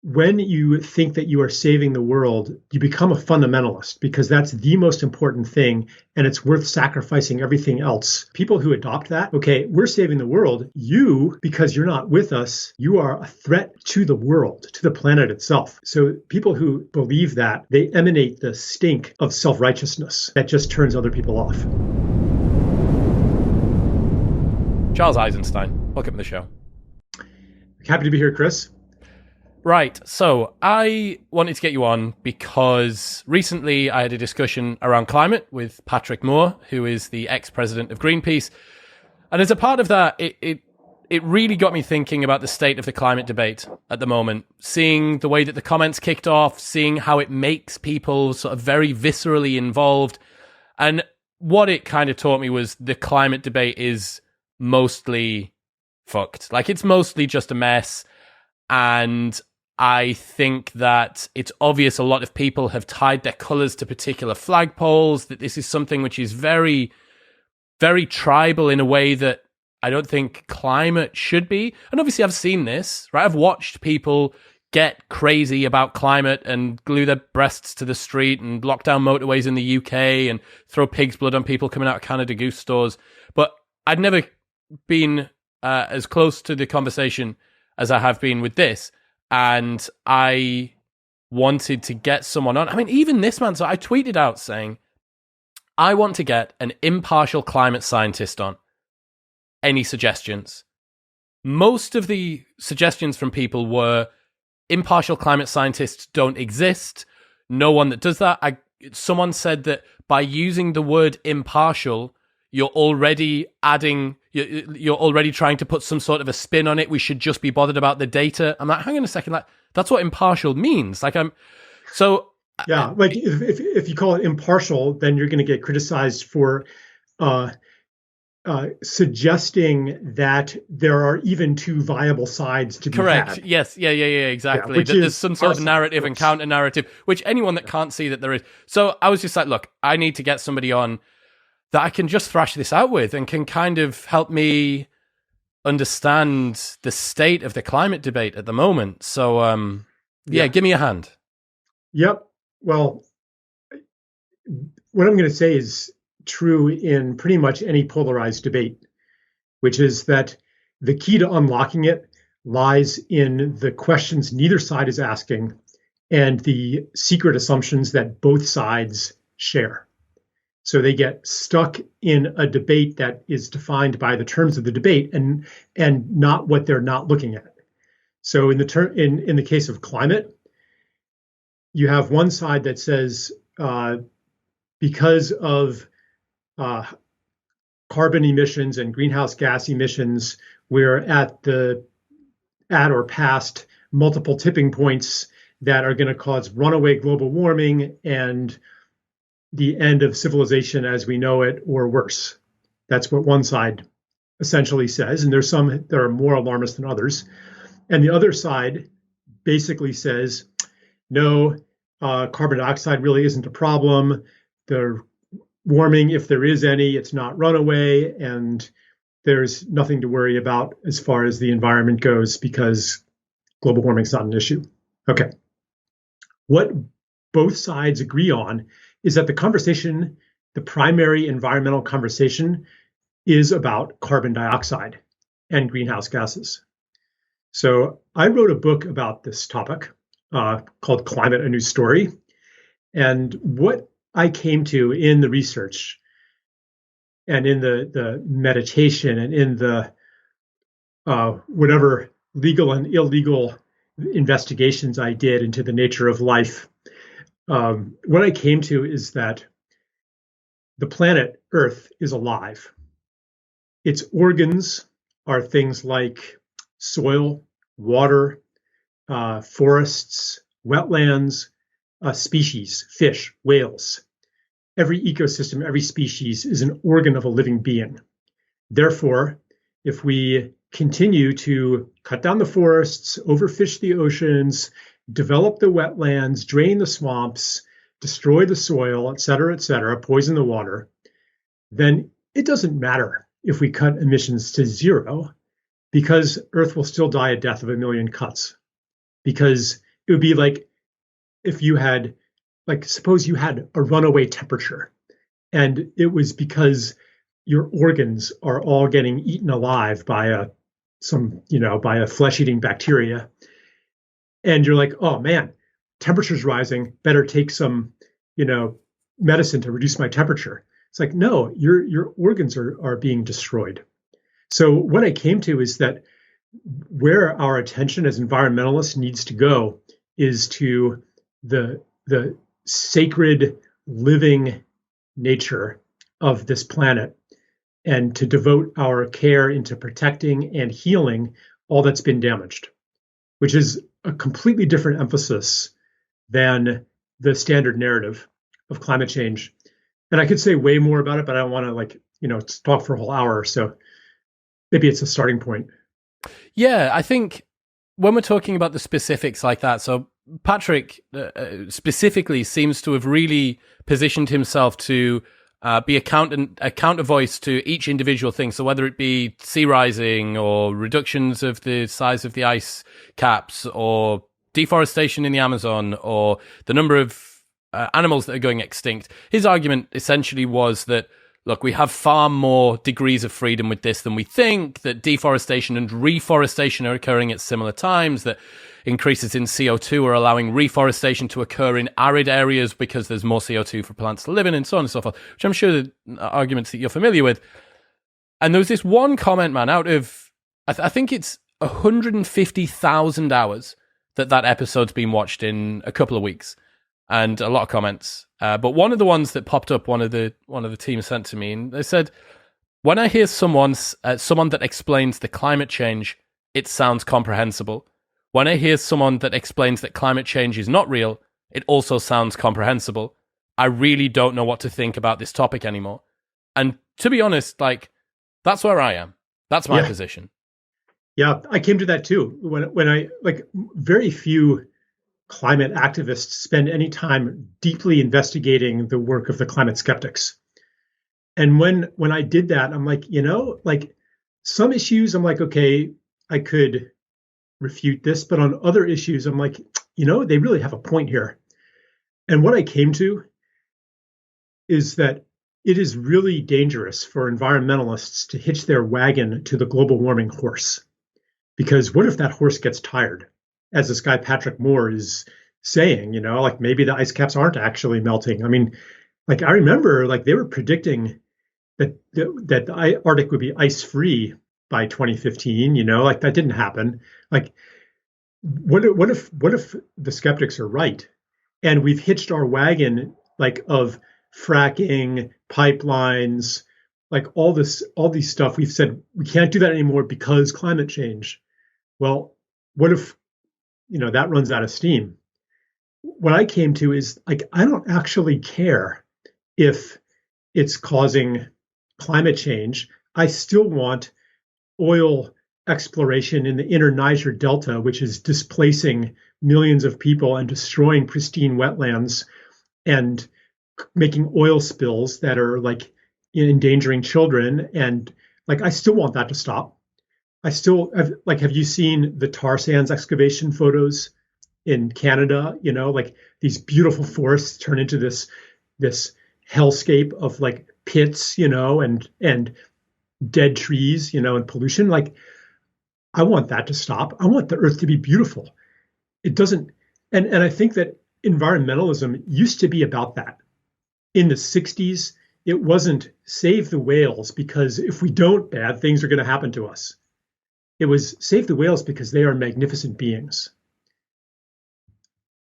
when you think that you are saving the world, you become a fundamentalist because that's the most important thing and it's worth sacrificing everything else. People who adopt that, okay, we're saving the world. You, because you're not with us, you are a threat to the world, to the planet itself. So people who believe that, they emanate the stink of self-righteousness that just turns other people off. Charles Eisenstein, welcome to the show. Happy to be here, Chris. Right, so I wanted to get you on because recently I had a discussion around climate with Patrick Moore, who is the ex-president of Greenpeace. And as a part of that, it really got me thinking about the state of the climate debate at the moment, seeing the way that the comments kicked off, seeing how it makes people sort of very viscerally involved. And what it kind of taught me was the climate debate is mostly fucked. Like, it's mostly just a mess. And I think that it's obvious a lot of people have tied their colours to particular flagpoles, that this is something which is very, very tribal in a way that I don't think climate should be. And obviously I've seen this, right? I've watched people get crazy about climate and glue their breasts to the street and lock down motorways in the UK and throw pig's blood on people coming out of Canada Goose stores. But I'd never been as close to the conversation as I have been with this. And I wanted to get someone on. I mean, even this man, so I tweeted out saying, I want to get an impartial climate scientist on. Any suggestions? Most of the suggestions from people were impartial climate scientists don't exist. No one that does that. Someone said that by using the word impartial, you're already trying to put some sort of a spin on it. We should just be bothered about the data. I'm like, hang on a second, like that's what impartial means. Like like if you call it impartial, then you're going to get criticized for suggesting that there are even two viable sides to be correct. Had. Yes, yeah, exactly. That there's some sort of narrative and counter narrative, which anyone that can't see that there is. So I was just like, look, I need to get somebody on that I can just thrash this out with and can kind of help me understand the state of the climate debate at the moment. So, give me a hand. Yep. Well, what I'm going to say is true in pretty much any polarized debate, which is that the key to unlocking it lies in the questions neither side is asking and the secret assumptions that both sides share. So they get stuck in a debate that is defined by the terms of the debate and not what they're not looking at. So in the case of climate, you have one side that says because of carbon emissions and greenhouse gas emissions, we're at or past multiple tipping points that are going to cause runaway global warming and the end of civilization as we know it, or worse. That's what one side essentially says. And there's some that are more alarmist than others. And the other side basically says, no, carbon dioxide really isn't a problem. The warming, if there is any, it's not runaway. And there's nothing to worry about as far as the environment goes because global warming is not an issue. Okay. What both sides agree on is that the primary environmental conversation is about carbon dioxide and greenhouse gases. So I wrote a book about this topic called Climate, A New Story. And what I came to in the research and in the meditation and in the whatever legal and illegal investigations I did into the nature of life, what I came to is that the planet Earth is alive. Its organs are things like soil, water, forests, wetlands, species, fish, whales. Every ecosystem, every species is an organ of a living being. Therefore, if we continue to cut down the forests, overfish the oceans, develop the wetlands, drain the swamps, destroy the soil, et cetera, poison the water, then it doesn't matter if we cut emissions to zero because Earth will still die a death of a million cuts because it would be like if you had, like, suppose you had a runaway temperature, and it was because your organs are all getting eaten alive by by a flesh-eating bacteria, and you're like, oh man, temperature's rising, better take some, medicine to reduce my temperature. It's like, no, your organs are being destroyed. So what I came to is that where our attention as environmentalists needs to go is to the sacred living nature of this planet, and to devote our care into protecting and healing all that's been damaged, which is a completely different emphasis than the standard narrative of climate change. And I could say way more about it, but I don't want to talk for a whole hour. So maybe it's a starting point. Yeah, I think when we're talking about the specifics like that, so Patrick specifically seems to have really positioned himself to be a counter voice to each individual thing. So whether it be sea rising or reductions of the size of the ice caps or deforestation in the Amazon or the number of animals that are going extinct, his argument essentially was that, look, we have far more degrees of freedom with this than we think, that deforestation and reforestation are occurring at similar times, that increases in CO2 are allowing reforestation to occur in arid areas because there's more CO2 for plants to live in, and so on and so forth, which I'm sure are arguments that you're familiar with. And there was this one comment, man, out of, I think it's 150,000 hours that episode's been watched in a couple of weeks, and a lot of comments. But one of the ones that popped up, one of the team sent to me, and they said, when I hear someone that explains the climate change, it sounds comprehensible. When I hear someone that explains that climate change is not real, it also sounds comprehensible. I really don't know what to think about this topic anymore. And to be honest, that's where I am. That's my position. Yeah, I came to that too. When I very few climate activists spend any time deeply investigating the work of the climate skeptics. And when I did that, I'm like, some issues, I'm like, okay, I could refute this, but on other issues, I'm like, they really have a point here. And what I came to is that it is really dangerous for environmentalists to hitch their wagon to the global warming horse. Because what if that horse gets tired? As this guy, Patrick Moore, is saying, maybe the ice caps aren't actually melting. I mean, I remember, they were predicting that the Arctic would be ice-free by 2015, that didn't happen. What if the skeptics are right? And we've hitched our wagon, of fracking, pipelines, all these stuff. We've said we can't do that anymore because climate change. Well, what if, that runs out of steam? What I came to is, I don't actually care if it's causing climate change. I still want oil exploration in the inner Niger Delta, which is displacing millions of people and destroying pristine wetlands and making oil spills that are endangering children. And I still want that to stop. I still have you seen the tar sands excavation photos in Canada? These beautiful forests turn into this hellscape of pits, and dead trees, and pollution. I want that to stop. I want the earth to be beautiful. It doesn't, and I think that environmentalism used to be about that. In the 60s, it wasn't save the whales because if we don't, bad things are going to happen to us. It was save the whales because they are magnificent beings.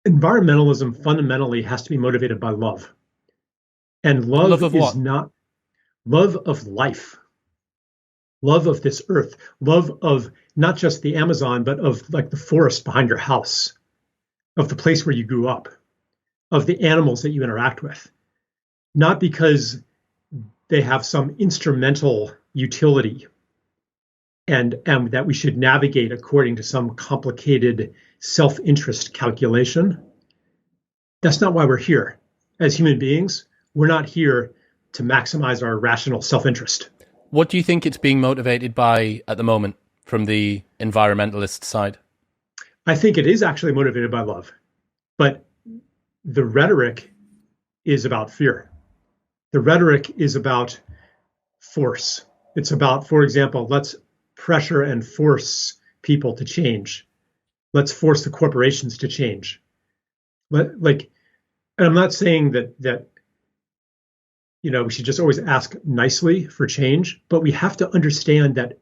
Environmentalism fundamentally has to be motivated by love. And love is what? Not love of life, love of this earth, love of not just the Amazon, but of the forest behind your house, of the place where you grew up, of the animals that you interact with. Not because they have some instrumental utility and that we should navigate according to some complicated self-interest calculation. That's not why we're here. As human beings, we're not here to maximize our rational self-interest. What do you think it's being motivated by at the moment from the environmentalist side? I think it is actually motivated by love, but the rhetoric is about fear. The rhetoric is about force. It's about, for example, let's pressure and force people to change. Let's force the corporations to change. Like, and I'm not saying that we should just always ask nicely for change, but we have to understand that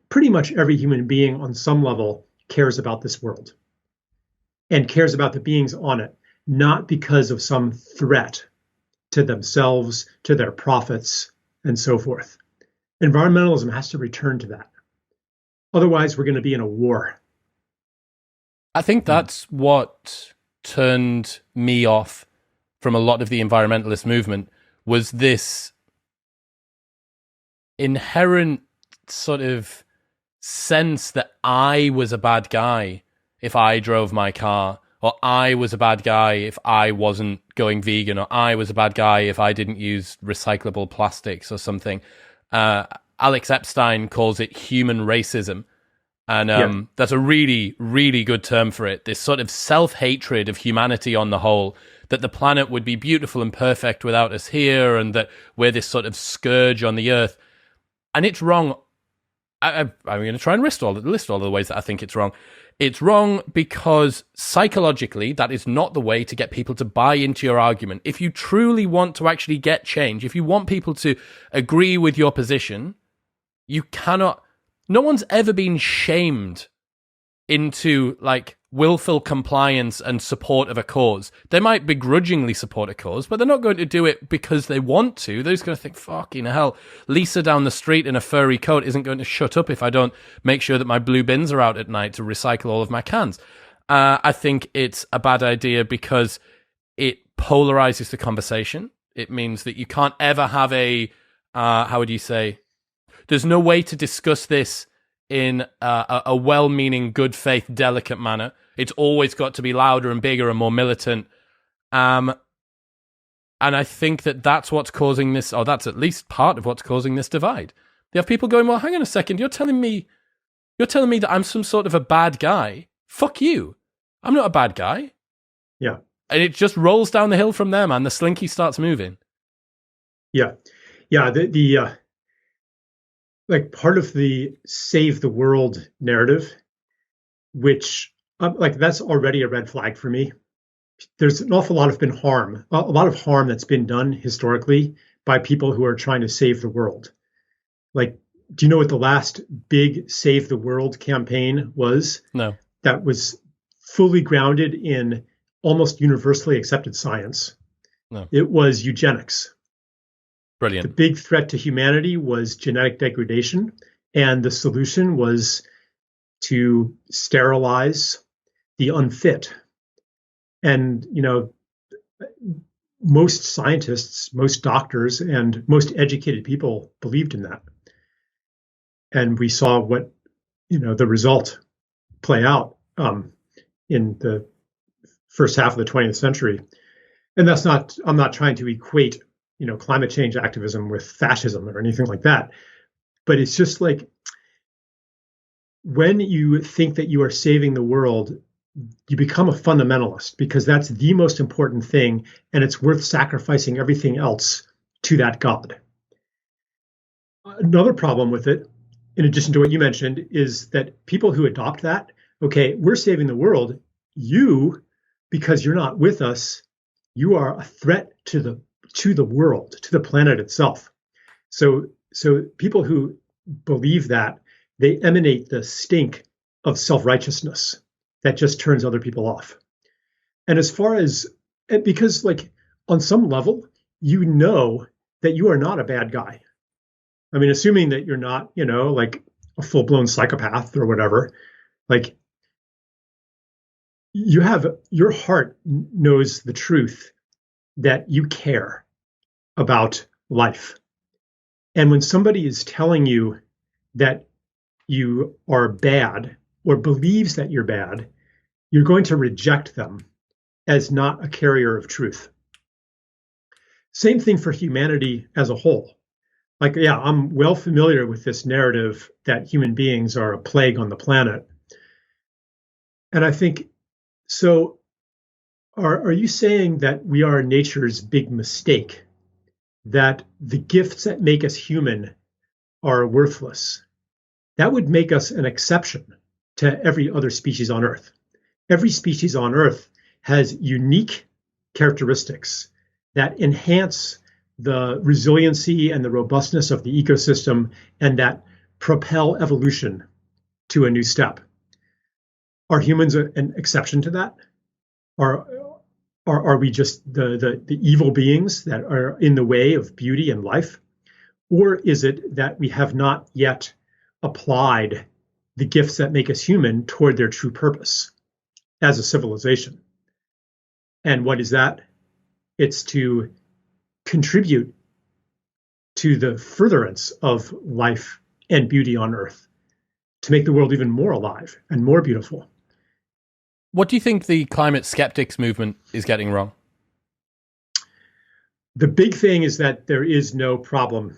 pretty much every human being on some level cares about this world and cares about the beings on it, not because of some threat to themselves, to their profits, and so forth. Environmentalism has to return to that. Otherwise, we're going to be in a war. I think that's what turned me off from a lot of the environmentalist movement, was this inherent sort of sense that I was a bad guy if I drove my car, or I was a bad guy if I wasn't going vegan, or I was a bad guy if I didn't use recyclable plastics or something. Alex Epstein calls it human racism. And that's a really, really good term for it. This sort of self-hatred of humanity on the whole, that the planet would be beautiful and perfect without us here, and that we're this sort of scourge on the earth. And it's wrong. I'm going to try and list all of the ways that I think it's wrong. It's wrong because psychologically, that is not the way to get people to buy into your argument. If you truly want to actually get change, if you want people to agree with your position, you cannot... No one's ever been shamed into like willful compliance and support of a cause. They might begrudgingly support a cause, but they're not going to do it because they want to. They're just going to think, fucking hell, Lisa down the street in a furry coat isn't going to shut up if I don't make sure that my blue bins are out at night to recycle all of my cans. I think it's a bad idea because it polarizes the conversation. It means that you can't ever have a, how would you say... There's no way to discuss this in a well-meaning, good faith, delicate manner. It's always got to be louder and bigger and more militant. And I think that that's what's causing this, or that's at least part of what's causing this divide. You have people going, well, hang on a second, you're telling me that I'm some sort of a bad guy. Fuck you. I'm not a bad guy. Yeah. And it just rolls down the hill from there, man. The slinky starts moving. Yeah. Yeah. Like part of the save the world narrative, which like that's already a red flag for me. There's an awful lot of harm that's been done historically by people who are trying to save the world. Like, do you know what the last big save the world campaign was? No. That was fully grounded in almost universally accepted science. No. It was eugenics. Brilliant. The big threat to humanity was genetic degradation, and the solution was to sterilize the unfit. And, most scientists, most doctors, and most educated people believed in that. And we saw what, the result play out in the first half of the 20th century. And I'm not trying to equate climate change activism with fascism or anything like that. But it's just like when you think that you are saving the world, you become a fundamentalist because that's the most important thing, and it's worth sacrificing everything else to that God. Another problem with it, in addition to what you mentioned, is that people who adopt that, okay, we're saving the world, because you're not with us, you are a threat to the world, to the planet itself. So people who believe that, they emanate the stink of self-righteousness that just turns other people off. And because like on some level, that you are not a bad guy. I mean, assuming that you're not, like a full-blown psychopath or whatever, like your heart knows the truth that you care about life. And when somebody is telling you that you are bad or believes that you're bad, you're going to reject them as not a carrier of truth. Same thing for humanity as a whole. Like, yeah, I'm well familiar with this narrative that human beings are a plague on the planet. And I think so. Are you saying that we are nature's big mistake? That the gifts that make us human are worthless? That would make us an exception to every other species on Earth. Every species on Earth has unique characteristics that enhance the resiliency and the robustness of the ecosystem and that propel evolution to a new step. Are humans an exception to that? Are are we just the evil beings that are in the way of beauty and life? Or is it that we have not yet applied the gifts that make us human toward their true purpose as a civilization? And what is that? It's to contribute to the furtherance of life and beauty on Earth, to make the world even more alive and more beautiful. What do you think the climate skeptics movement is getting wrong? The big thing is that there is no problem.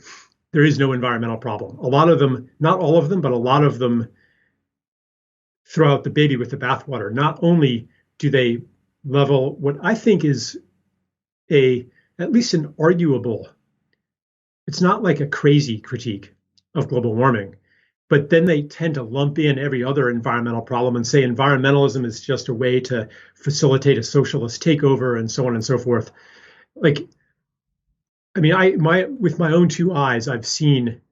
There is no environmental problem. A lot of them, not all of them, but a lot of them throw out the baby with the bathwater. Not only do they level what I think is at least an arguable, it's not like a crazy critique of global warming, but then they tend to lump in every other environmental problem and say environmentalism is just a way to facilitate a socialist takeover and so on and so forth. Like, I mean, with my own two eyes, I've seen,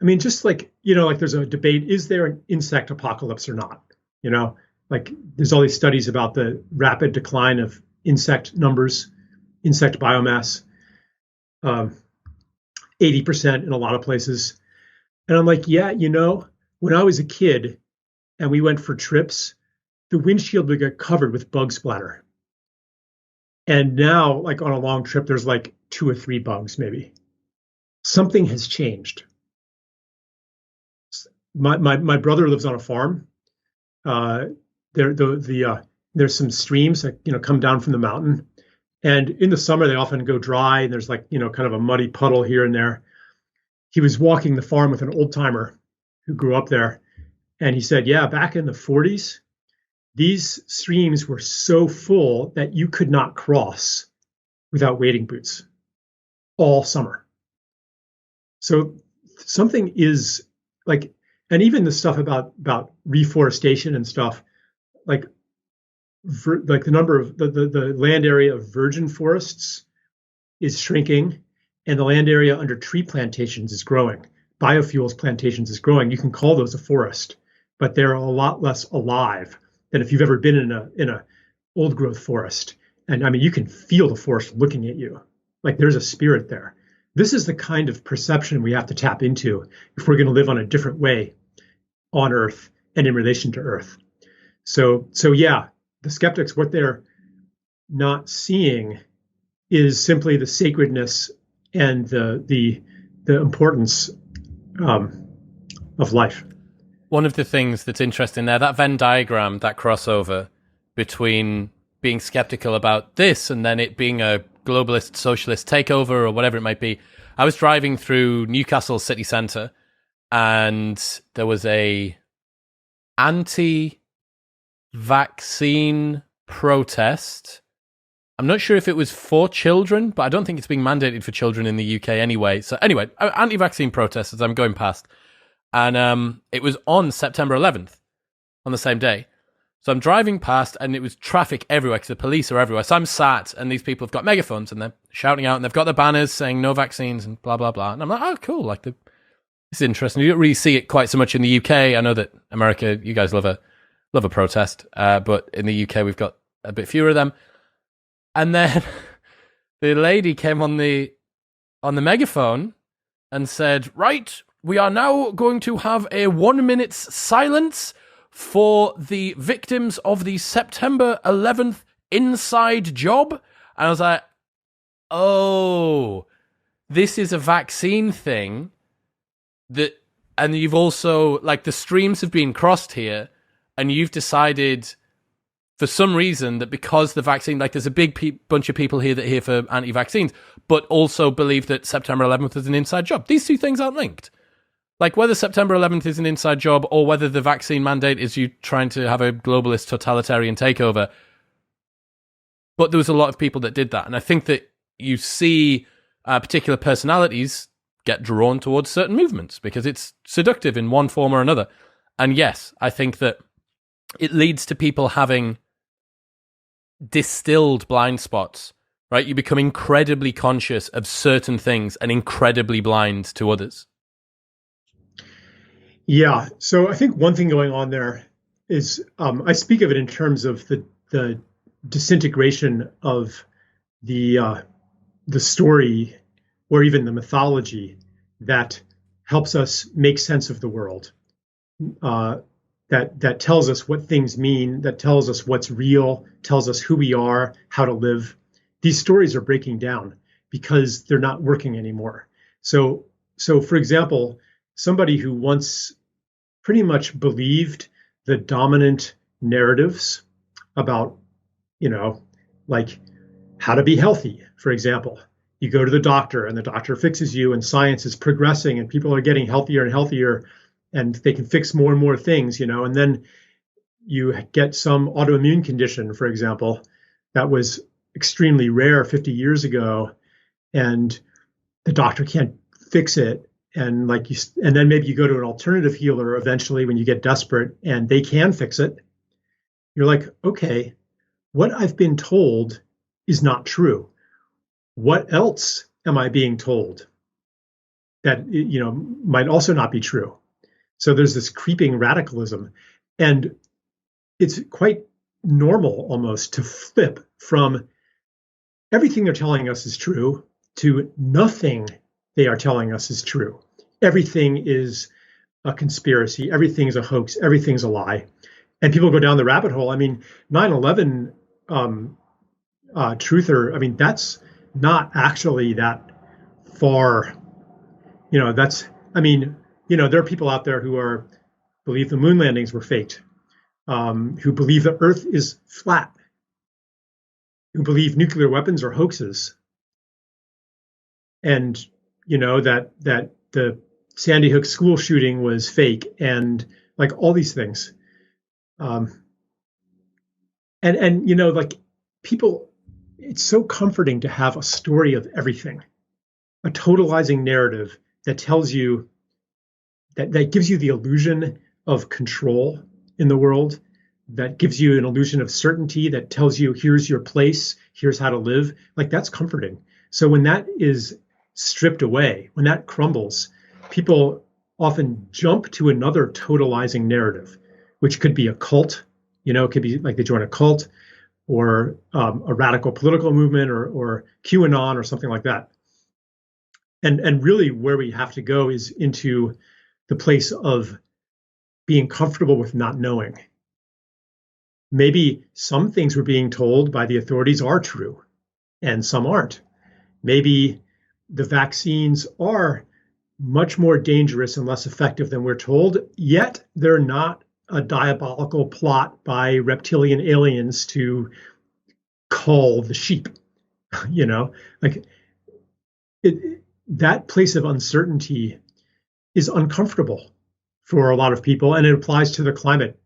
I mean, just like, like there's a debate, is there an insect apocalypse or not? Like there's all these studies about the rapid decline of insect numbers, insect biomass, 80% in a lot of places. And I'm like, yeah, when I was a kid and we went for trips, the windshield would get covered with bug splatter. And now, like on a long trip, there's like 2 or 3 bugs, maybe. Something has changed. My brother lives on a farm. There's some streams that come down from the mountain, and in the summer they often go dry. And there's like kind of a muddy puddle here and there. He was walking the farm with an old timer who grew up there, and he said, "Yeah, back in the 40s, these streams were so full that you could not cross without wading boots all summer." So something is like, and even the stuff about reforestation and stuff, like the number of the land area of virgin forests is shrinking, and the land area under tree plantations is growing. Biofuels plantations is growing. You can call those a forest, but they're a lot less alive than if you've ever been in a old growth forest. And I mean, you can feel the forest looking at you. Like there's a spirit there. This is the kind of perception we have to tap into if we're going to live on a different way on Earth and in relation to Earth. So yeah, the skeptics, what they're not seeing is simply the sacredness and the importance of life. One of the things that's interesting there, that Venn diagram, that crossover between being skeptical about this and then it being a globalist socialist takeover or whatever it might be. I was driving through Newcastle city centre and there was a anti-vaccine protest. I'm not sure if it was for children, but I don't think it's being mandated for children in the UK anyway. So anyway, anti-vaccine protest as I'm going past. And it was on September 11th, on the same day. So I'm driving past and it was traffic everywhere because the police are everywhere. So I'm sat and these people have got megaphones and they're shouting out and they've got the banners saying no vaccines and blah, blah, blah. And I'm like, oh, cool. Like this is interesting. You don't really see it quite so much in the UK. I know that America, you guys love a protest. But in the UK, we've got a bit fewer of them. And then the lady came on the megaphone and said, right, we are now going to have a 1 minute's silence for the victims of the September 11th inside job. And I was like, oh, this is a vaccine thing and you've also, like, the streams have been crossed here and you've decided for some reason that because the vaccine, like there's a big bunch of people here that are here for anti-vaccines, but also believe that September 11th is an inside job. These two things aren't linked. Like whether September 11th is an inside job or whether the vaccine mandate is you trying to have a globalist totalitarian takeover. But there was a lot of people that did that. And I think that you see particular personalities get drawn towards certain movements because it's seductive in one form or another. And yes, I think that it leads to people having distilled blind spots, right? You become incredibly conscious of certain things and incredibly blind to others. Yeah. So I think one thing going on there is I speak of it in terms of the disintegration of the story or even the mythology that helps us make sense of the world, that tells us what things mean, that tells us what's real, tells us who we are, how to live. These stories are breaking down because they're not working anymore. So for example, somebody who once pretty much believed the dominant narratives about, like how to be healthy, for example. You go to the doctor and the doctor fixes you and science is progressing and people are getting healthier and healthier and they can fix more and more things, and then you get some autoimmune condition, for example, that was extremely rare 50 years ago and the doctor can't fix it. And and then maybe you go to an alternative healer eventually when you get desperate and they can fix it. You're like, okay, what I've been told is not true. What else am I being told that, might also not be true? So there's this creeping radicalism, and it's quite normal almost to flip from everything they're telling us is true to nothing they are telling us is true. Everything is a conspiracy. Everything's a hoax. Everything's a lie. And people go down the rabbit hole. I mean, 9/11 truther, I mean, that's not actually that far. There are people out there who believe the moon landings were faked, who believe the Earth is flat, who believe nuclear weapons are hoaxes, and that the Sandy Hook school shooting was fake, and like all these things, people. It's so comforting to have a story of everything, a totalizing narrative that tells you that gives you the illusion of control in the world, that gives you an illusion of certainty, that tells you here's your place, here's how to live. Like that's comforting. So when that is stripped away, when that crumbles, people often jump to another totalizing narrative, which could be a cult, it could be like they join a cult or a radical political movement or QAnon or something like that. And really where we have to go is into the place of being comfortable with not knowing. Maybe some things we're being told by the authorities are true and some aren't. Maybe the vaccines are much more dangerous and less effective than we're told, yet they're not a diabolical plot by reptilian aliens to cull the sheep, that place of uncertainty is uncomfortable for a lot of people. And it applies to the climate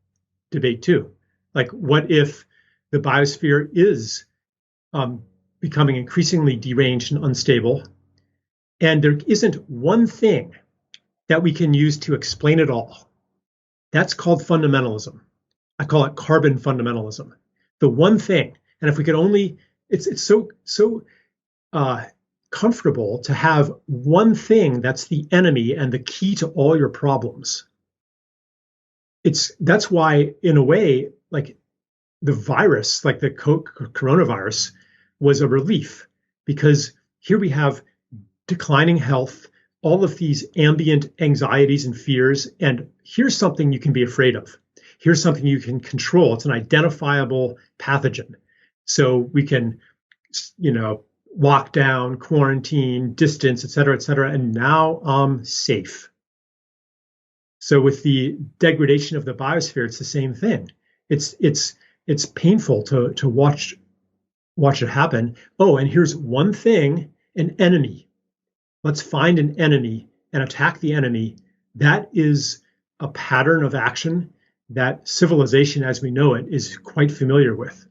debate too. Like, what if the biosphere is becoming increasingly deranged and unstable, and there isn't one thing that we can use to explain it all? That's called fundamentalism. I call it carbon fundamentalism. The one thing, and if we could only, it's so comfortable to have one thing that's the enemy and the key to all your problems. That's why, in a way, like the virus, like the coronavirus, was a relief, because here we have declining health, all of these ambient anxieties and fears, and here's something you can be afraid of. Here's something you can control. It's an identifiable pathogen. So we can, lock down, quarantine, distance, et cetera, and now I'm safe. So with the degradation of the biosphere, it's the same thing. It's painful to watch it happen. Oh, and here's one thing, an enemy. Let's find an enemy and attack the enemy That is a pattern of action that civilization as we know it is quite familiar with.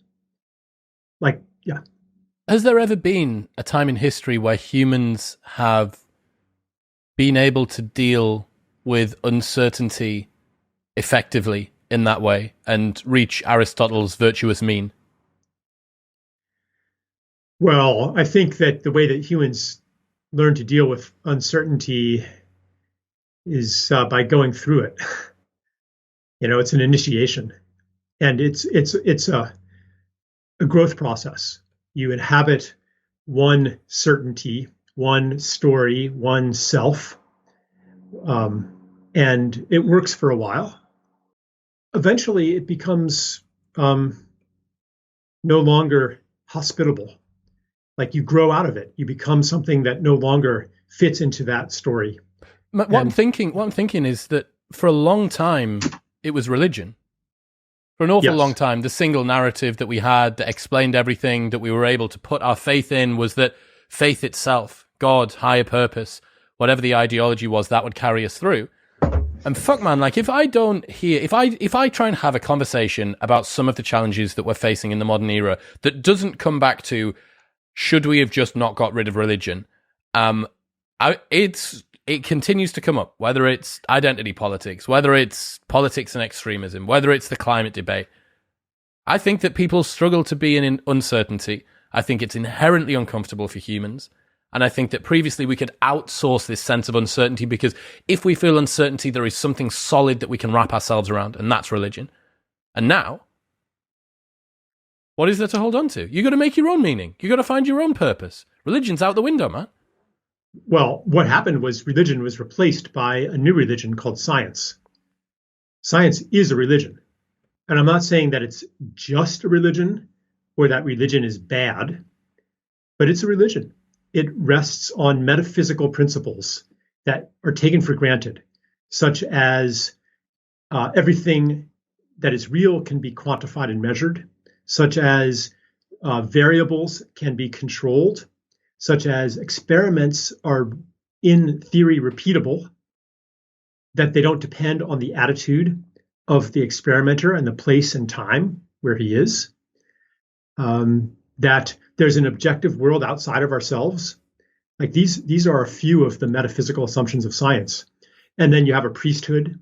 Like, yeah. Has there ever been a time in history where humans have been able to deal with uncertainty effectively in that way and reach Aristotle's virtuous mean? Well, I think that the way that humans learn to deal with uncertainty is by going through it. It's an initiation, and it's a growth process. You inhabit one certainty, one story, one self, and it works for a while. Eventually, it becomes no longer hospitable. Like you grow out of it, you become something that no longer fits into that story. What I'm thinking is that for a long time it was religion. For an awful long time, the single narrative that we had that explained everything that we were able to put our faith in was that faith itself, God, higher purpose, whatever the ideology was, that would carry us through. And fuck, man, like if I try and have a conversation about some of the challenges that we're facing in the modern era that doesn't come back to should we have just not got rid of religion, it continues to come up, whether it's identity politics, whether it's politics and extremism, whether it's the climate debate. I think that people struggle to be in uncertainty. I think it's inherently uncomfortable for humans. And I think that previously we could outsource this sense of uncertainty because if we feel uncertainty, there is something solid that we can wrap ourselves around, and that's religion. And now, what is there to hold on to? You got to make your own meaning. You got to find your own purpose. Religion's out the window, man. Well, what happened was religion was replaced by a new religion called science. Science is a religion. And I'm not saying that it's just a religion or that religion is bad, but it's a religion. It rests on metaphysical principles that are taken for granted, such as everything that is real can be quantified and measured, such as variables can be controlled, such as experiments are in theory repeatable, that they don't depend on the attitude of the experimenter and the place and time where he is, that there's an objective world outside of ourselves. Like these are a few of the metaphysical assumptions of science. And then you have a priesthood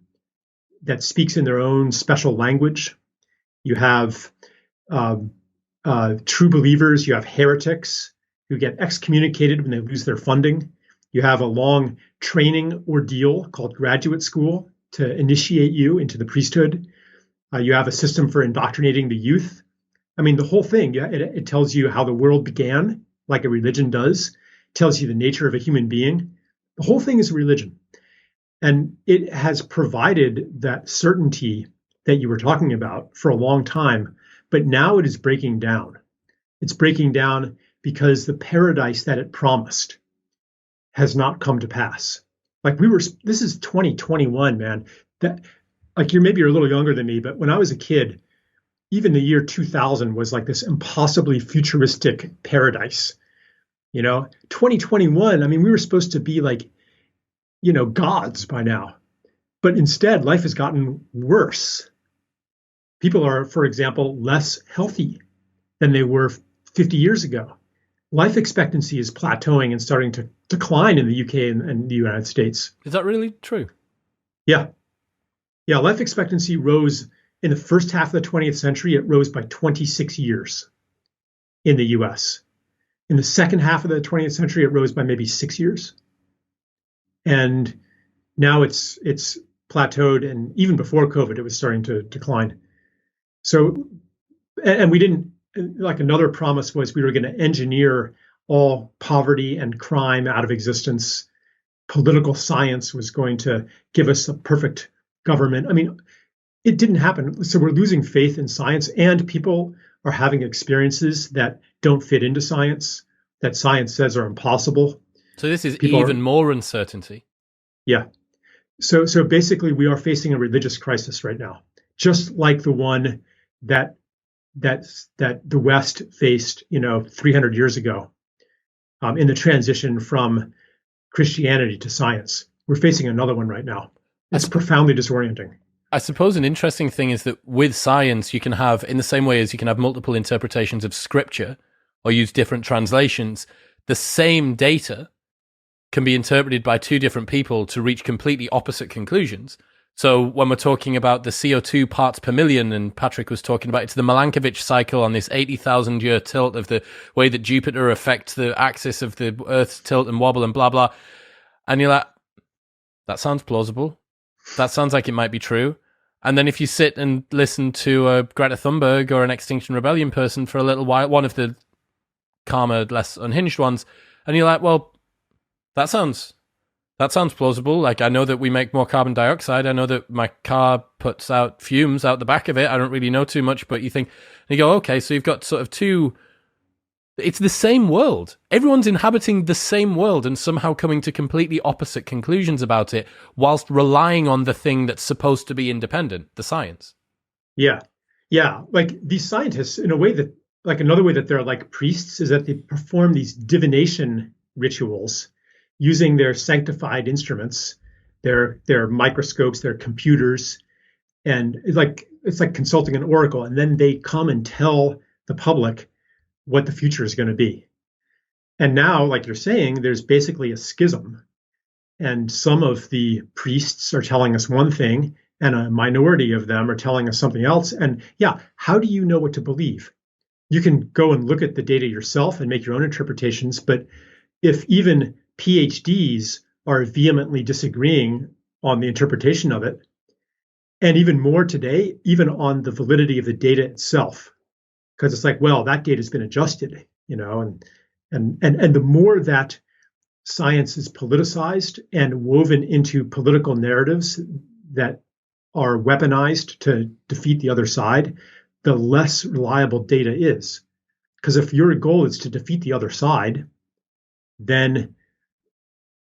that speaks in their own special language. You have true believers, you have heretics who get excommunicated when they lose their funding. You have a long training ordeal called graduate school to initiate you into the priesthood. You have a system for indoctrinating the youth. I mean, the whole thing, it tells you how the world began, like a religion does. It tells you the nature of a human being. The whole thing is a religion. And it has provided that certainty that you were talking about for a long time, but now it is breaking down. It's breaking down because the paradise that it promised has not come to pass. Like this is 2021, man. That, like, maybe you're a little younger than me, but when I was a kid, even the year 2000 was like this impossibly futuristic paradise. 2021, I mean, we were supposed to be like, gods by now. But instead, life has gotten worse. People are, for example, less healthy than they were 50 years ago. Life expectancy is plateauing and starting to decline in the UK and the United States. Is that really true? Yeah. Yeah, life expectancy rose in the first half of the 20th century. It rose by 26 years in the US. In the second half of the 20th century, it rose by maybe 6 years. And now it's plateaued, and even before COVID, it was starting to decline. So, and we didn't, like, another promise was we were going to engineer all poverty and crime out of existence. Political science was going to give us a perfect government. I mean, it didn't happen. So we're losing faith in science, and people are having experiences that don't fit into science, that science says are impossible. So this is even more uncertainty. Yeah. So basically, we are facing a religious crisis right now, just like the one that the West faced, 300 years ago, in the transition from Christianity to science. We're facing another one right now. It's profoundly disorienting. I suppose an interesting thing is that with science, you can have, in the same way as you can have multiple interpretations of scripture or use different translations, the same data can be interpreted by two different people to reach completely opposite conclusions. So when we're talking about the CO2 parts per million, and Patrick was talking about, it's the Milankovitch cycle on this 80,000 year tilt of the way that Jupiter affects the axis of the Earth's tilt and wobble and blah, blah. And you're like, that sounds plausible. That sounds like it might be true. And then if you sit and listen to a Greta Thunberg or an Extinction Rebellion person for a little while, one of the calmer, less unhinged ones, and you're like, well, that sounds plausible. Like, I know that we make more carbon dioxide. I know that my car puts out fumes out the back of it. I don't really know too much, but you think, and you go, okay, so you've got sort of two, it's the same world. Everyone's inhabiting the same world and somehow coming to completely opposite conclusions about it whilst relying on the thing that's supposed to be independent, the science. Yeah. Yeah. Like these scientists, in a way that, like another way that they're like priests is that they perform these divination rituals using their sanctified instruments, their microscopes, their computers, and it's like consulting an oracle. And then they come and tell the public what the future is going to be. And now, like you're saying, there's basically a schism. And some of the priests are telling us one thing, and a minority of them are telling us something else. And yeah, how do you know what to believe? You can go and look at the data yourself and make your own interpretations. But if even PhDs are vehemently disagreeing on the interpretation of it, and even more today, even on the validity of the data itself, because it's like, well, that data has been adjusted, and the more that science is politicized and woven into political narratives that are weaponized to defeat the other side, the less reliable data is. Because if your goal is to defeat the other side, then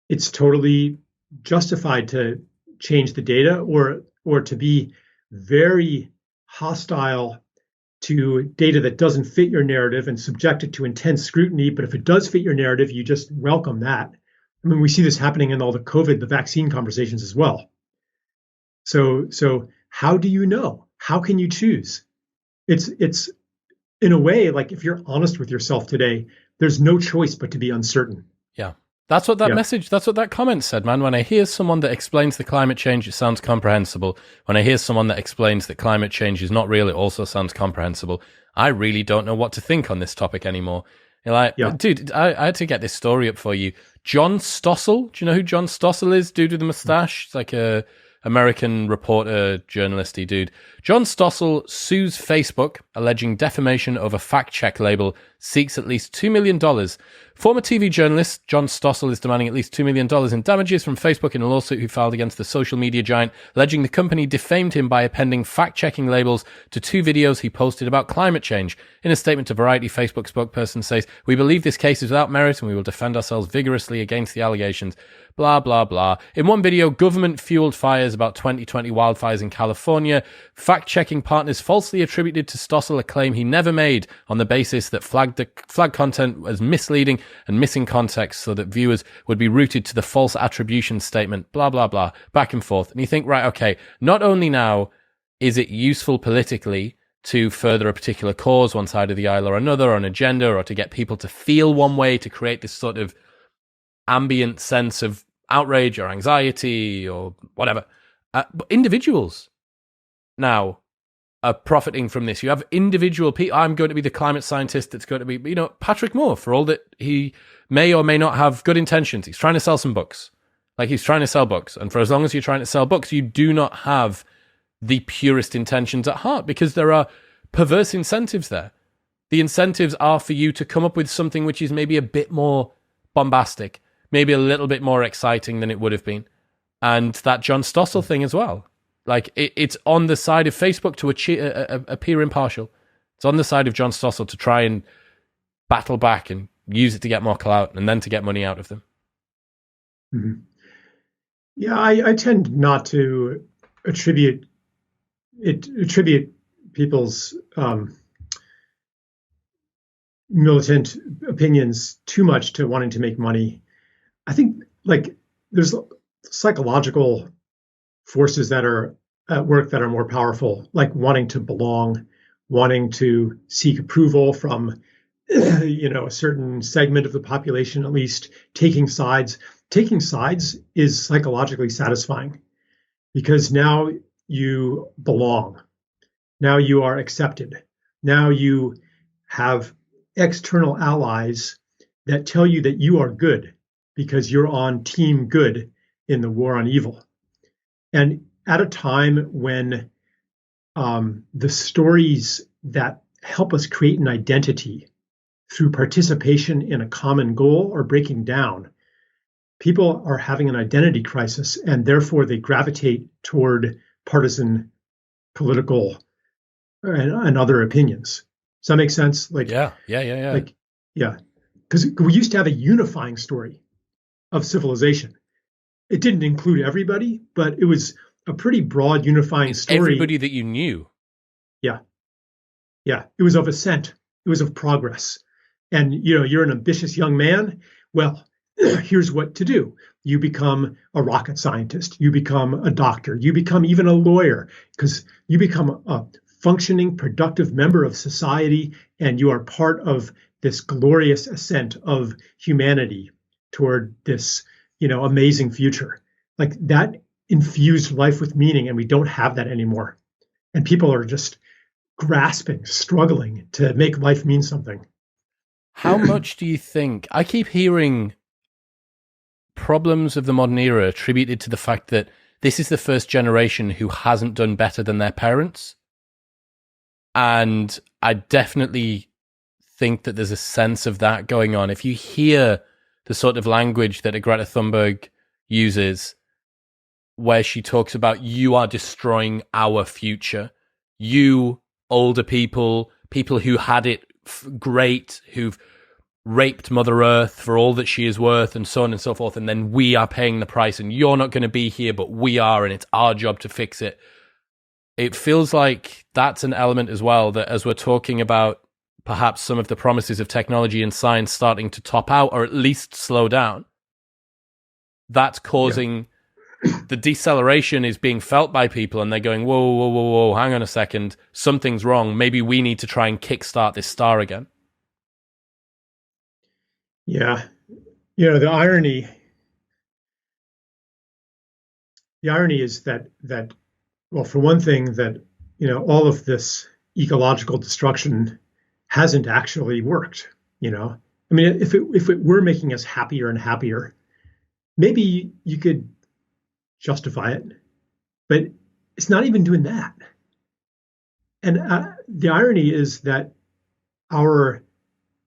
it's totally justified to change the data or to be very hostile to data that doesn't fit your narrative and subject it to intense scrutiny. But if it does fit your narrative, you just welcome that. I mean, we see this happening in all the vaccine conversations as well. So how do you know? How can you choose? It's in a way, like if you're honest with yourself today, there's no choice but to be uncertain. Yeah. That's what that comment said, man. When I hear someone that explains the climate change, it sounds comprehensible. When I hear someone that explains that climate change is not real, it also sounds comprehensible. I really don't know what to think on this topic anymore. You're like, yeah. Dude, I had to get this story up for you. John Stossel, do you know who John Stossel is? Dude with the mustache? It's like a American reporter, journalisty dude. John Stossel sues Facebook, alleging defamation over fact-check label, seeks at least $2 million. Former TV journalist John Stossel is demanding at least $2 million in damages from Facebook in a lawsuit he filed against the social media giant, alleging the company defamed him by appending fact-checking labels to two videos he posted about climate change. In a statement to Variety, Facebook spokesperson says, "We believe this case is without merit and we will defend ourselves vigorously against the allegations." Blah, blah, blah. In one video, government-fueled fires about 2020 wildfires in California. Fact-checking partners falsely attributed to Stossel a claim he never made on the basis that flagged content as misleading and missing context so that viewers would be routed to the false attribution statement. Blah, blah, blah. Back and forth. And you think, right, okay, not only now is it useful politically to further a particular cause, one side of the aisle or another, or an agenda, or to get people to feel one way, to create this sort of ambient sense of outrage or anxiety or whatever. But individuals now are profiting from this. You have individual people. I'm going to be the climate scientist that's going to be, Patrick Moore, for all that he may or may not have good intentions. He's trying to sell some books. Like, he's trying to sell books. And for as long as you're trying to sell books, you do not have the purest intentions at heart, because there are perverse incentives there. The incentives are for you to come up with something which is maybe a bit more bombastic, maybe a little bit more exciting than it would have been. And that John Stossel thing as well. Like, it's on the side of Facebook to appear impartial. It's on the side of John Stossel to try and battle back and use it to get more clout and then to get money out of them. Mm-hmm. Yeah, I tend not to attribute people's militant opinions too much to wanting to make money. I think, like, there's psychological forces that are at work that are more powerful, like wanting to belong, wanting to seek approval from a certain segment of the population, at least taking sides. Taking sides is psychologically satisfying because now you belong. Now you are accepted. Now you have external allies that tell you that you are good because you're on team good in the war on evil. And at a time when the stories that help us create an identity through participation in a common goal are breaking down, people are having an identity crisis, and therefore they gravitate toward partisan, political, and other opinions. Does that make sense? Yeah. Yeah. Because we used to have a unifying story of civilization. It didn't include everybody, but it was a pretty broad unifying story. Everybody that you knew. Yeah. It was of ascent. It was of progress. And you're an ambitious young man. Well, here's what to do. You become a rocket scientist. You become a doctor. You become even a lawyer, because you become a functioning, productive member of society, and you are part of this glorious ascent of humanity toward this, amazing future. Like that infused life with meaning, and we don't have that anymore. And people are just grasping, struggling to make life mean something. How much do you think? I keep hearing problems of the modern era attributed to the fact that this is the first generation who hasn't done better than their parents. And I definitely think that there's a sense of that going on. If you hear the sort of language that Greta Thunberg uses, where she talks about, you are destroying our future. You, older people who had it great, who've raped Mother Earth for all that she is worth, and so on and so forth, and then we are paying the price, and you're not going to be here, but we are, and it's our job to fix it. It feels like that's an element as well, that as we're talking about perhaps some of the promises of technology and science starting to top out, or at least slow down, that's causing the deceleration is being felt by people, and they're going, whoa, hang on a second, something's wrong. Maybe we need to try and kickstart this star again. Yeah. The irony is that, well, for one thing, that, all of this ecological destruction hasn't actually worked. I mean, if it were making us happier and happier, maybe you could justify it, but it's not even doing that. And the irony is that our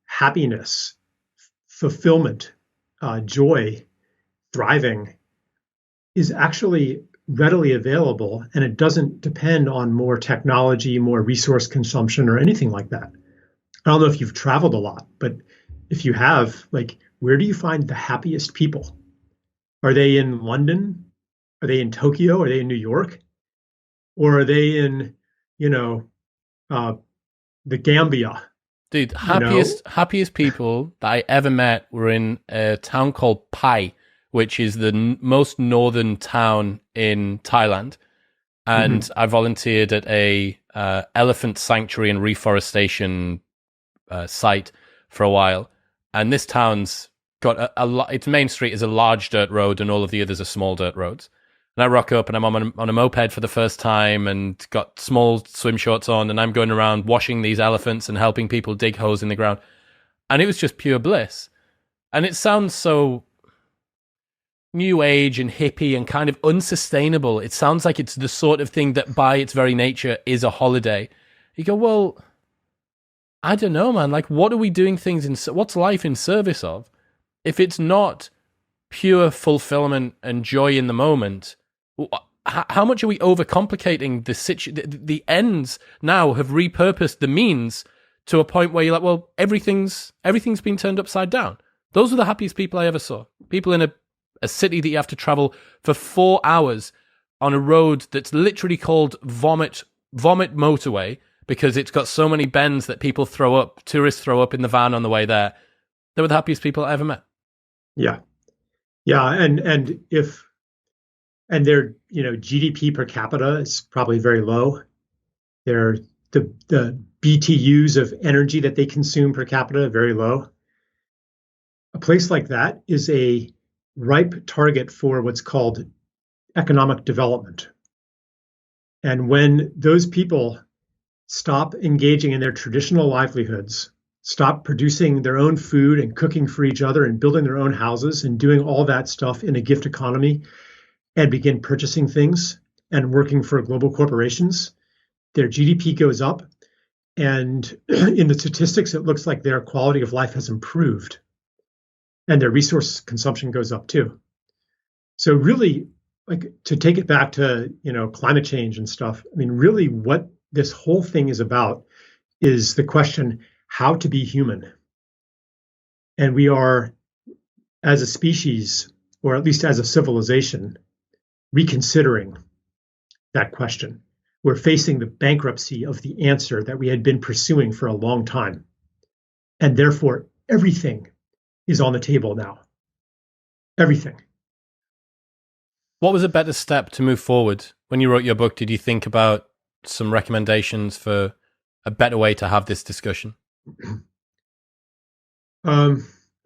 happiness, fulfillment, joy, thriving is actually readily available, and it doesn't depend on more technology, more resource consumption, or anything like that. I don't know if you've traveled a lot, but if you have, where do you find the happiest people? Are they in London? Are they in Tokyo? Are they in New York? Or are they in, the Gambia? Dude, happiest people that I ever met were in a town called Pai, which is the most northern town in Thailand. And I volunteered at a elephant sanctuary and reforestation site for a while. And this town's got its main street is a large dirt road, and all of the others are small dirt roads. And I rock up, and I'm on a moped for the first time, and got small swim shorts on, and I'm going around washing these elephants and helping people dig holes in the ground. And it was just pure bliss. And it sounds so new age and hippie and kind of unsustainable. It sounds like it's the sort of thing that by its very nature is a holiday. You go, well, I don't know, man. What are we doing things what's life in service of? If it's not pure fulfillment and joy in the moment, how much are we overcomplicating the ends now have repurposed the means to a point where you're like, well, everything's been turned upside down. Those are the happiest people I ever saw. People in a city that you have to travel for 4 hours on a road that's literally called vomit motorway, because it's got so many bends that tourists throw up in the van on the way there. They were the happiest people I ever met. Yeah. And if and their GDP per capita is probably very low. Their the BTUs of energy that they consume per capita very low. A place like that is a ripe target for what's called economic development. And when those people stop engaging in their traditional livelihoods, stop producing their own food and cooking for each other and building their own houses and doing all that stuff in a gift economy, and begin purchasing things and working for global corporations, their GDP goes up. And in the statistics, it looks like their quality of life has improved. And their resource consumption goes up too. So really, like, to take it back to climate change and stuff, I mean, really what this whole thing is about is the question how to be human. And we are, as a species, or at least as a civilization, reconsidering that question. We're facing the bankruptcy of the answer that we had been pursuing for a long time. And therefore, everything is on the table now. Everything. What was a better step to move forward? When you wrote your book, did you think about some recommendations for a better way to have this discussion? I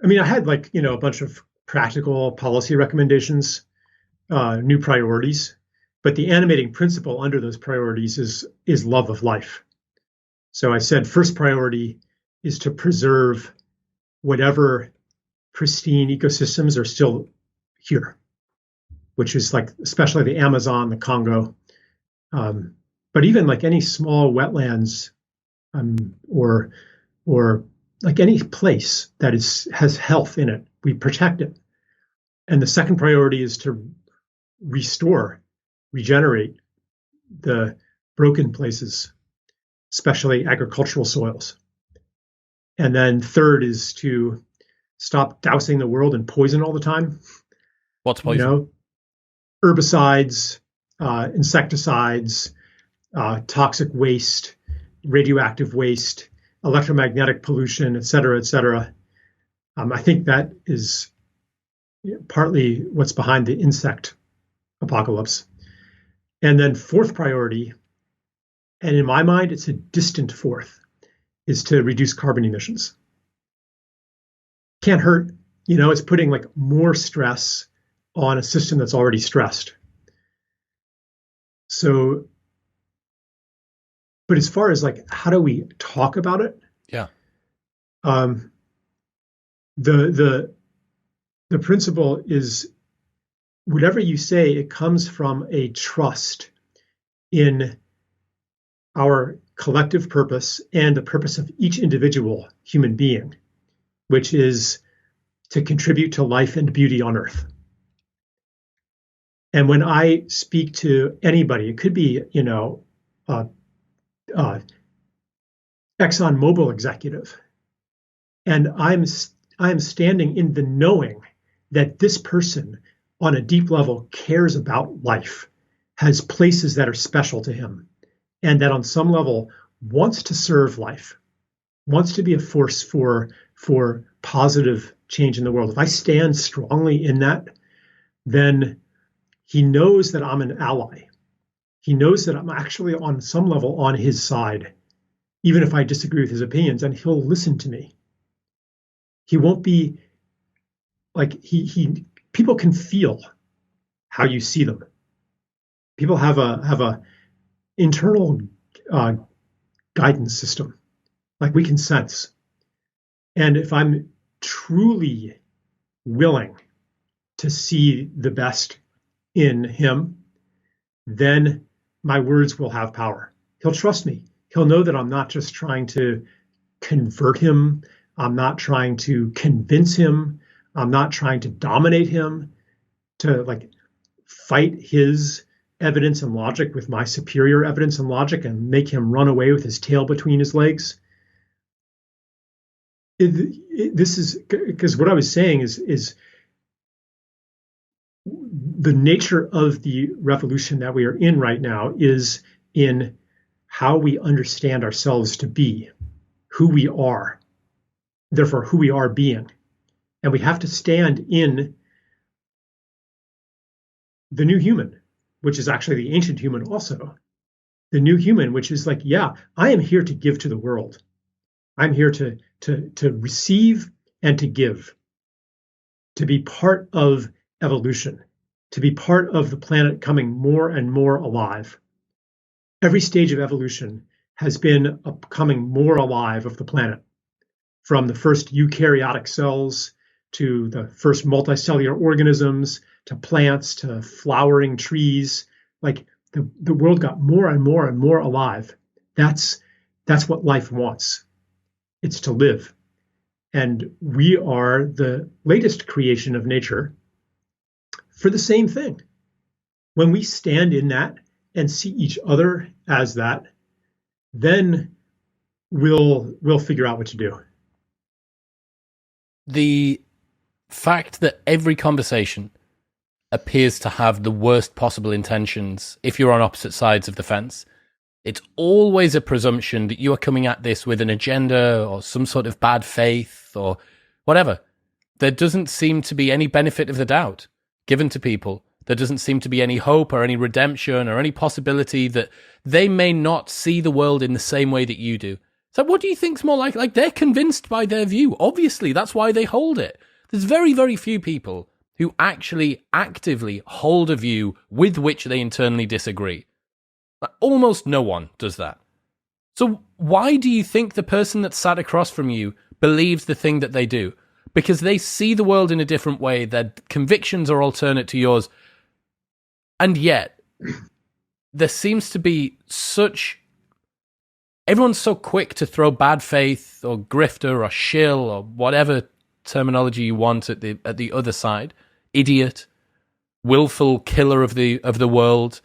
mean, I had a bunch of practical policy recommendations, new priorities, but the animating principle under those priorities is love of life. So I said, first priority is to preserve whatever pristine ecosystems are still here, which is especially the Amazon, the Congo, but even any small wetlands, or any place that has health in it, we protect it. And the second priority is to regenerate the broken places, especially agricultural soils. And then third is to stop dousing the world in poison all the time. What's poison? Herbicides, insecticides, toxic waste, radioactive waste, electromagnetic pollution, et cetera, et cetera. I think that is partly what's behind the insect apocalypse. And then fourth priority, and in my mind, it's a distant fourth, is to reduce carbon emissions. Can't hurt. It's putting more stress on a system that's already stressed. So, but as far as how do we talk about it? Yeah. The principle is whatever you say, it comes from a trust in our collective purpose and the purpose of each individual human being, which is to contribute to life and beauty on Earth. And when I speak to anybody, it could be, ExxonMobil executive, and I'm standing in the knowing that this person on a deep level cares about life, has places that are special to him, and that on some level wants to serve life, wants to be a force for positive change in the world. If I stand strongly in that, then he knows that I'm an ally. He knows that I'm actually on some level on his side, even if I disagree with his opinions, and he'll listen to me. He won't be people can feel how you see them. People have a internal guidance system, we can sense. And if I'm truly willing to see the best in him, then my words will have power. He'll trust me. He'll know that I'm not just trying to convert him. I'm not trying to convince him. I'm not trying to dominate him, to fight his evidence and logic with my superior evidence and logic and make him run away with his tail between his legs. This is because what I was saying is the nature of the revolution that we are in right now is in how we understand ourselves to be, who we are, therefore who we are being. And we have to stand in the new human, which is actually the ancient human also. The new human, which is like, yeah, I am here to give to the world. I'm here to receive and to give, to be part of evolution, to be part of the planet coming more and more alive. Every stage of evolution has been a coming more alive of the planet, from the first eukaryotic cells to the first multicellular organisms to plants to flowering trees. Like the world got more and more and more alive. That's what life wants. It's to live. And we are the latest creation of nature for the same thing. When we stand in that and see each other as that, then we'll figure out what to do. The fact that every conversation appears to have the worst possible intentions if you're on opposite sides of the fence, it's always a presumption that you are coming at this with an agenda or some sort of bad faith or whatever. There doesn't seem to be any benefit of the doubt given to people. There doesn't seem to be any hope or any redemption or any possibility that they may not see the world in the same way that you do. So what do you think's more like? Like, they're convinced by their view. Obviously, that's why they hold it. There's very, very few people who actually actively hold a view with which they internally disagree. Almost no one does that. So why do you think the person that sat across from you believes the thing that they do? Because they see the world in a different way. Their convictions are alternate to yours. And yet, there seems to be such... Everyone's so quick to throw bad faith or grifter or shill or whatever terminology you want at the other side. Idiot, willful killer of the world,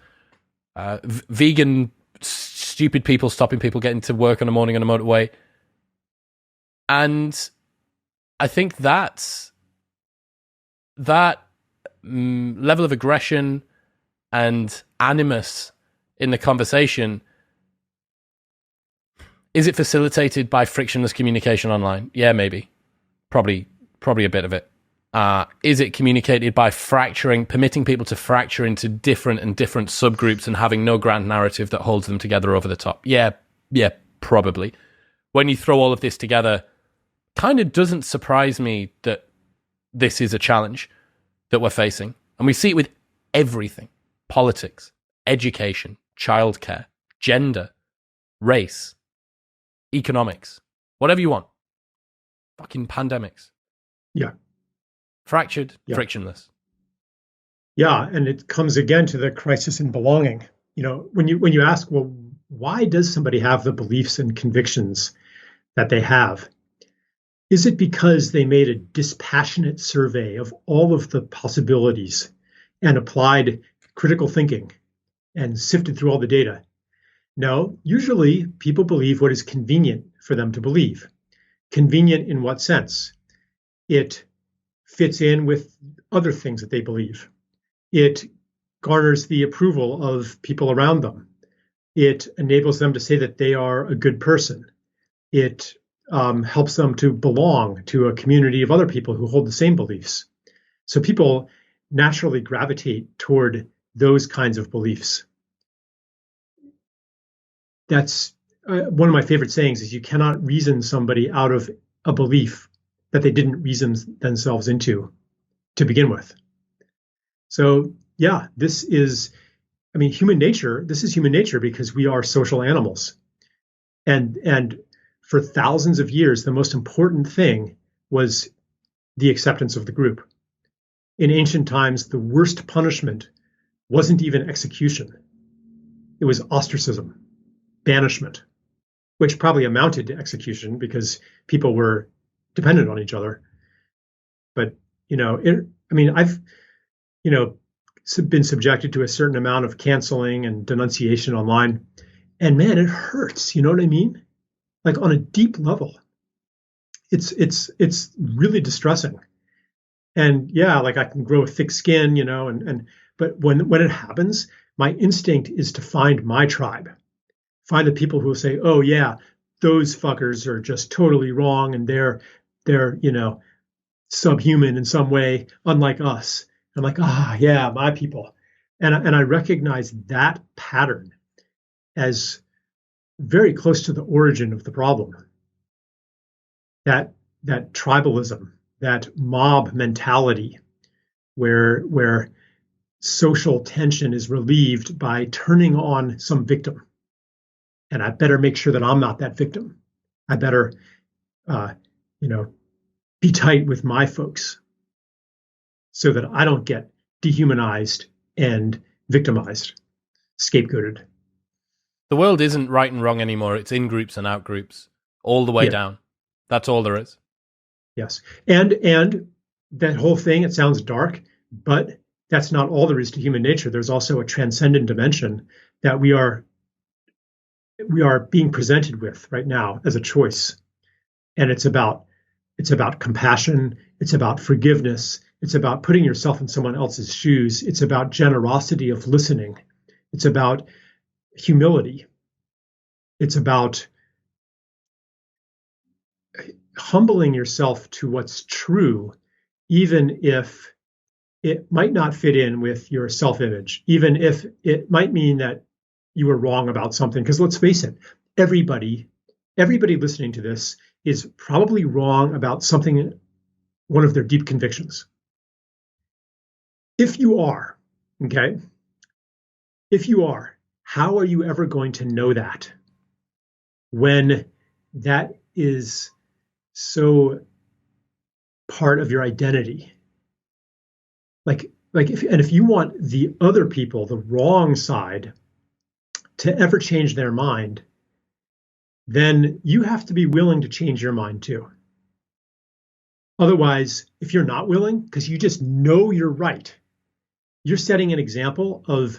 vegan stupid people stopping people getting to work on a morning on a motorway. And I think that level of aggression and animus in the conversation, is it facilitated by frictionless communication online? Yeah, maybe. Probably a bit of it. Is it communicated by permitting people to fracture into different subgroups and having no grand narrative that holds them together over the top? Yeah, probably. When you throw all of this together, kind of doesn't surprise me that this is a challenge that we're facing. And we see it with everything. Politics, education, childcare, gender, race, economics, whatever you want. Fucking pandemics. Yeah. Fractured, frictionless. Yeah, and it comes again to the crisis in belonging. You know, when you ask, well, why does somebody have the beliefs and convictions that they have? Is it because they made a dispassionate survey of all of the possibilities and applied critical thinking and sifted through all the data? No, usually people believe what is convenient for them to believe. Convenient in what sense? It fits in with other things that they believe. It garners the approval of people around them. It enables them to say that they are a good person. It helps them to belong to a community of other people who hold the same beliefs. So people naturally gravitate toward those kinds of beliefs. That's one of my favorite sayings is you cannot reason somebody out of a belief that they didn't reason themselves into to begin with. So yeah, this is human nature. This is human nature because we are social animals. And for thousands of years, the most important thing was the acceptance of the group. In ancient times, the worst punishment wasn't even execution. It was ostracism, banishment, which probably amounted to execution because people were dependent on each other. But, I've, been subjected to a certain amount of canceling and denunciation online. And man, it hurts. You know what I mean? Like on a deep level, it's really distressing. And yeah, like I can grow a thick skin, but when it happens, my instinct is to find my tribe, find the people who will say, oh yeah, those fuckers are just totally wrong. And they're subhuman in some way, unlike us. I'm like, yeah, my people. And I recognize that pattern as very close to the origin of the problem. That tribalism, that mob mentality, where social tension is relieved by turning on some victim. And I better make sure that I'm not that victim. I better, be tight with my folks so that I don't get dehumanized and victimized, scapegoated. The world isn't right and wrong anymore. It's in groups and out groups, all the way down. That's all there is. Yes. And that whole thing, it sounds dark, but that's not all there is to human nature. There's also a transcendent dimension that we are being presented with right now as a choice. And it's about compassion, it's about forgiveness, it's about putting yourself in someone else's shoes, it's about generosity of listening, it's about humility, it's about humbling yourself to what's true, even if it might not fit in with your self-image, even if it might mean that you were wrong about something. Because let's face it, everybody listening to this is probably wrong about something, one of their deep convictions. If you are, how are you ever going to know that when that is so part of your identity? If you want the other people, the wrong side, to ever change their mind, then you have to be willing to change your mind too. Otherwise, if you're not willing, because you just know you're right, you're setting an example of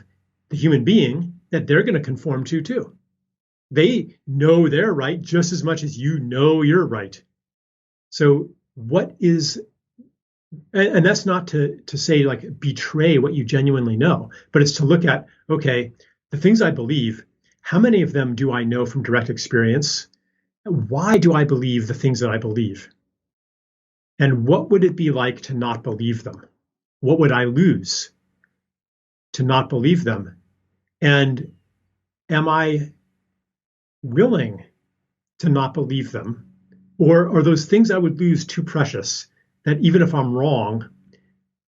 the human being that they're going to conform to too. They know they're right just as much as you know you're right. So and that's not to say betray what you genuinely know, but it's to look at, okay, the things I believe, how many of them do I know from direct experience? Why do I believe the things that I believe? And what would it be like to not believe them? What would I lose to not believe them? And am I willing to not believe them? Or are those things I would lose too precious that even if I'm wrong,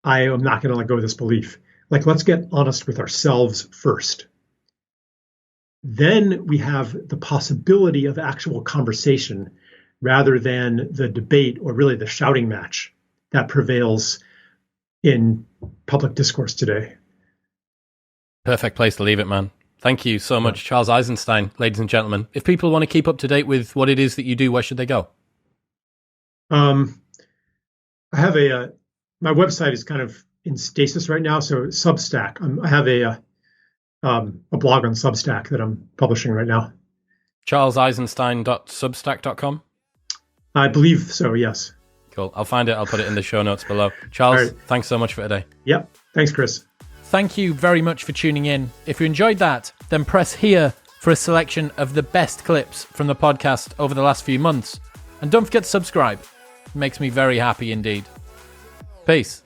I am not going to let go of this belief? Let's get honest with ourselves first. Then we have the possibility of actual conversation rather than the debate or really the shouting match that prevails in public discourse today. Perfect place to leave it, man. Thank you so much, Charles Eisenstein, ladies and gentlemen. If people want to keep up to date with what it is that you do, where should they go? I have my website is kind of in stasis right now, so Substack. I have a blog on Substack that I'm publishing right now. charleseisenstein.substack.com? I believe so, yes. Cool. I'll find it. I'll put it in the show notes below. Charles, Thanks so much for today. Yep. Thanks, Chris. Thank you very much for tuning in. If you enjoyed that, then press here for a selection of the best clips from the podcast over the last few months. And don't forget to subscribe. It makes me very happy indeed. Peace.